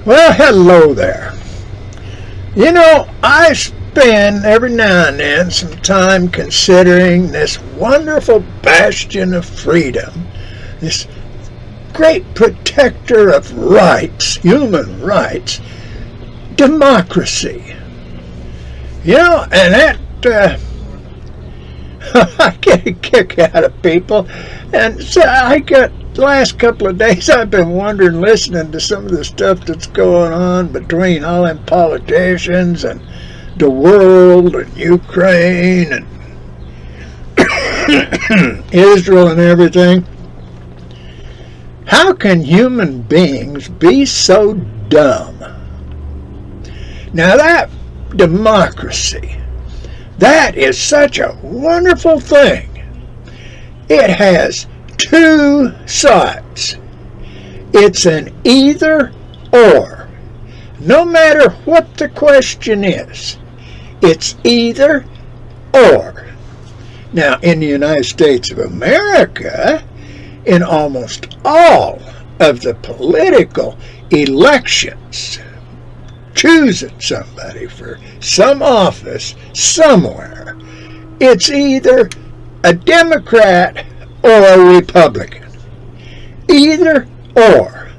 Well, hello there. I spend every now and then some time considering this wonderful bastion of freedom, this great protector of rights, human rights, democracy. And that I get a kick out of people, and so the last couple of days I've been wondering, listening to some of the stuff that's going on between all them politicians and the world and Ukraine and Israel and everything. How can human beings be so dumb? Now that democracy, that is such a wonderful thing. It has two sides. It's an either or. No matter what the question is, it's either or. Now, in the United States of America, in almost all of the political elections, choosing somebody for some office somewhere, it's either a Democrat or a Republican. Either or.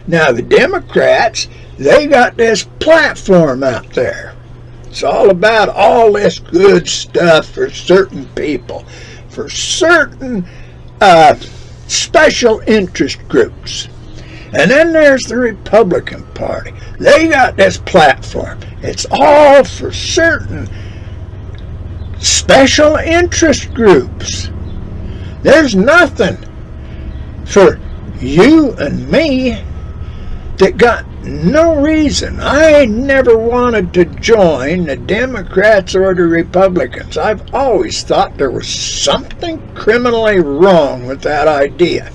Now the Democrats, they got this platform out there. It's all about all this good stuff for certain people, for certain special interest groups. And then there's the Republican Party. They got this platform. It's all for certain special interest groups. There's nothing for you and me that got no reason. I never wanted to join the Democrats or the Republicans. I've always thought there was something criminally wrong with that idea.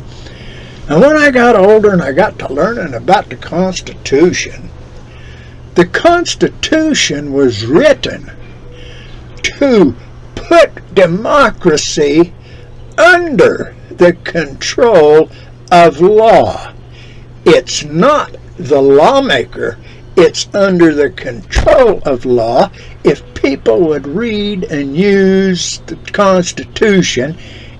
And when I got older and I got to learning about the Constitution was written to put democracy under the control of law. It's not the lawmaker, it's under the control of law. If people would read and use the Constitution,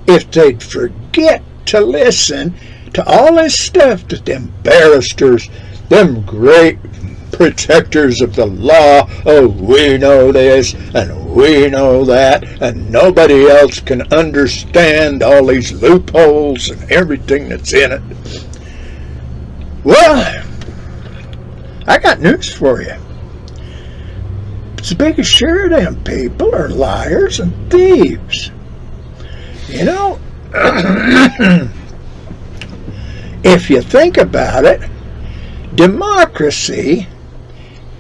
if they'd forget to listen to all this stuff that them barristers, them great protectors of the law, oh, we know this and we know that, and nobody else can understand all these loopholes and everything that's in it. Well, I got news for you. It's a big share of them people are liars and thieves. If you think about it, democracy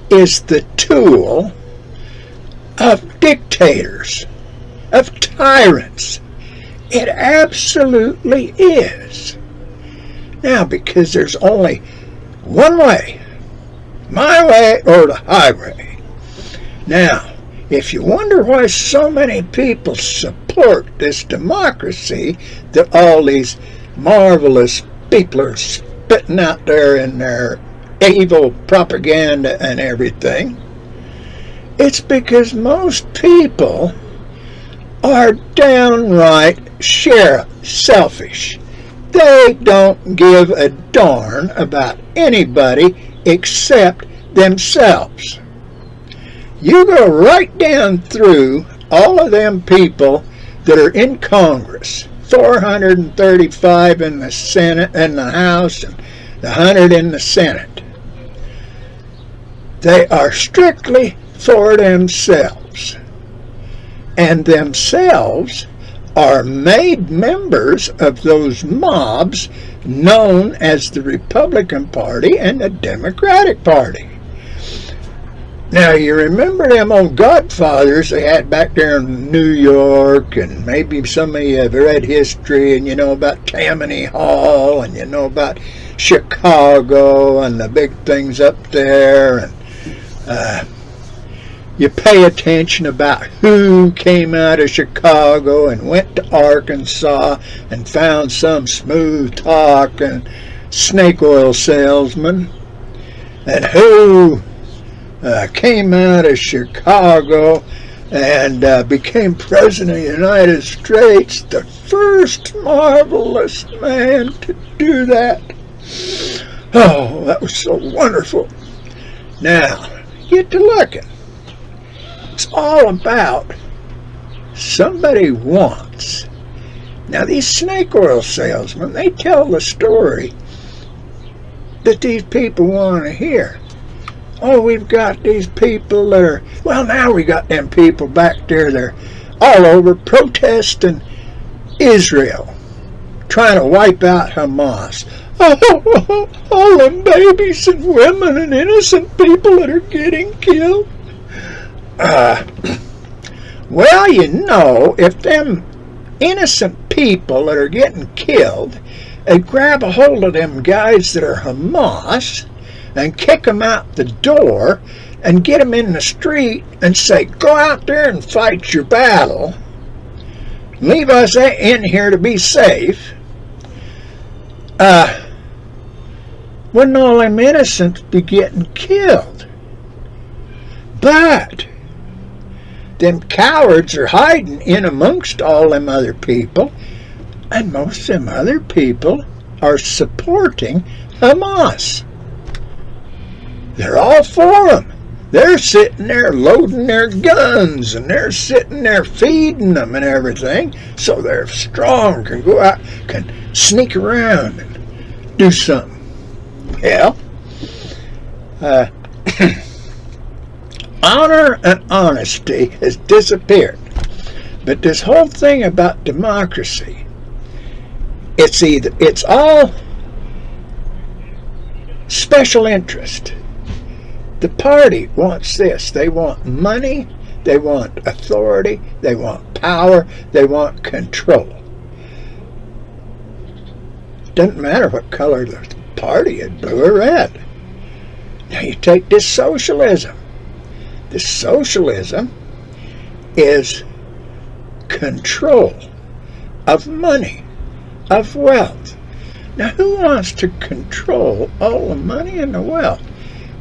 is the tool of dictators, of tyrants. It absolutely is. Now, because there's only one way, my way or the highway. Now, if you wonder why so many people support this democracy that all these marvelous people are spitting out there in their evil propaganda and everything, it's because most people are downright selfish. They don't give a darn about anybody except themselves. You go right down through all of them people that are in Congress, 435 in the Senate and the House, and the 100 in the Senate. They are strictly for themselves. And themselves are made members of those mobs known as the Republican Party and the Democratic Party. Now, you remember them old godfathers they had back there in New York, and maybe some of you have read history and you know about Tammany Hall, and you know about Chicago and the big things up there, and you pay attention about who came out of Chicago and went to Arkansas and found some smooth talking snake oil salesman. and who came out of Chicago and became President of the United States, the first marvelous man to do that. Oh, that was so wonderful. Now, get to looking. It's all about somebody wants. Now, these snake oil salesmen, they tell the story that these people want to hear. Oh, we've got these people that are, well, now we got them people back there, they're all over protesting Israel, trying to wipe out Hamas. Oh, all them babies and women and innocent people that are getting killed. Well, you know, if them innocent people that are getting killed, they grab a hold of them guys that are Hamas and kick them out the door and get them in the street and say, go out there and fight your battle. Leave us in here to be safe. Wouldn't all them innocents be getting killed? But them cowards are hiding in amongst all them other people, and most of them other people are supporting Hamas. They're all for them. They're sitting there loading their guns, and they're sitting there feeding them and everything, so they're strong, can go out, can sneak around and do something. Well, honor and honesty has disappeared. But this whole thing about democracy, it's all special interest. The party wants this. They want money, they want authority, they want power, they want control. Doesn't matter what color the party is, blue or red. Now you take this socialism. This socialism is control of money, of wealth. Now who wants to control all the money and the wealth?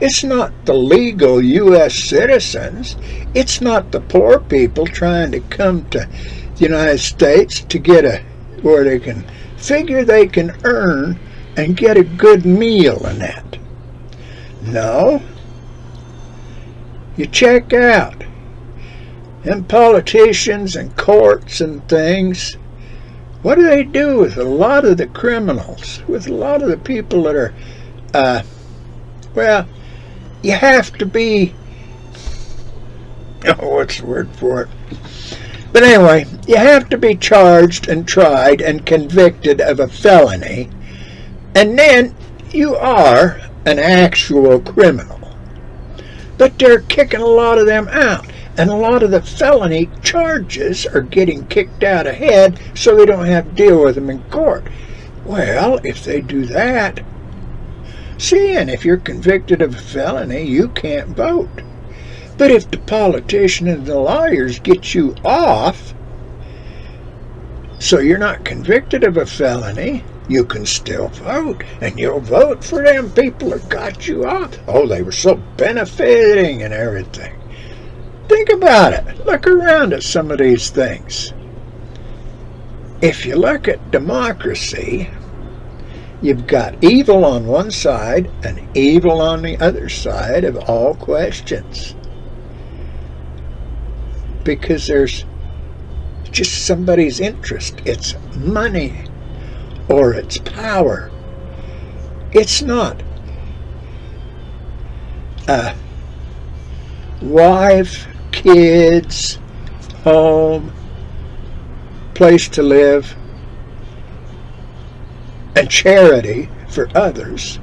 It's not the legal U.S. citizens. It's not the poor people trying to come to the United States to get where they can figure they can earn and get a good meal in that. No. You check out them politicians and courts and things. What do they do with a lot of the criminals, with a lot of the people that are, well, you have to be, oh, what's the word for it? But anyway, you have to be charged and tried and convicted of a felony, and then you are an actual criminal. But they're kicking a lot of them out, and a lot of the felony charges are getting kicked out ahead so they don't have to deal with them in court. Well, if they do that, see, and if you're convicted of a felony, you can't vote. But if the politician and the lawyers get you off, so you're not convicted of a felony, you can still vote, and you'll vote for them people that got you off. Oh, they were so benefiting and everything. Think about it. Look around at some of these things. If you look at democracy, you've got evil on one side and evil on the other side of all questions. Because there's just somebody's interest. It's money or it's power. It's not wife, kids, home, place to live, and charity for others.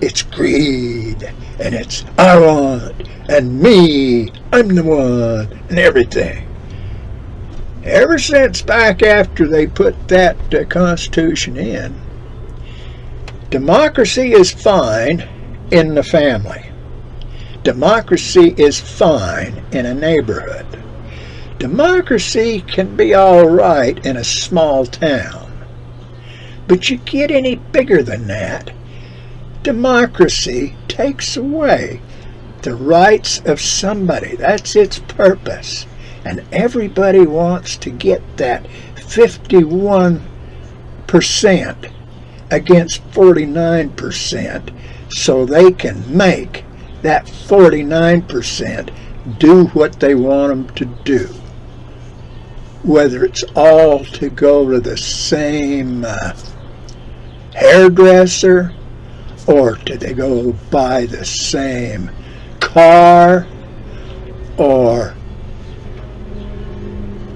It's greed, and it's I want, and me, I'm the one, and everything. Ever since back after they put that Constitution in, democracy is fine in the family. Democracy is fine in a neighborhood. Democracy can be all right in a small town. But you get any bigger than that, Democracy takes away the rights of somebody. That's its purpose. And everybody wants to get that 51% against 49% so they can make that 49% do what they want them to do. Whether it's all to go to the same hairdresser, or do they go buy the same car, or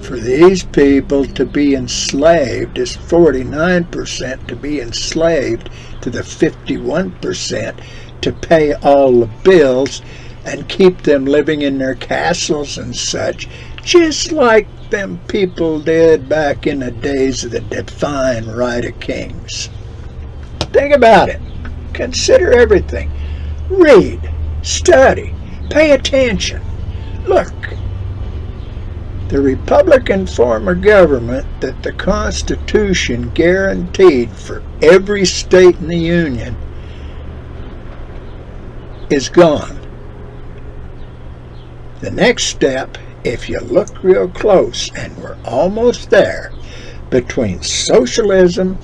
for these people to be enslaved, is 49% to be enslaved to the 51% to pay all the bills and keep them living in their castles and such, just like them people did back in the days of the divine right of kings. Think about it. Consider everything. Read, study, pay attention. Look, the Republican form of government that the Constitution guaranteed for every state in the Union is gone. The next step, if you look real close, and we're almost there, between socialism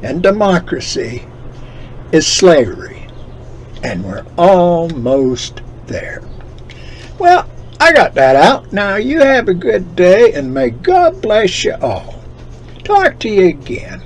and democracy, is slavery. And we're almost there. Well, I got that out. Now you have a good day, and may God bless you all. Talk to you again.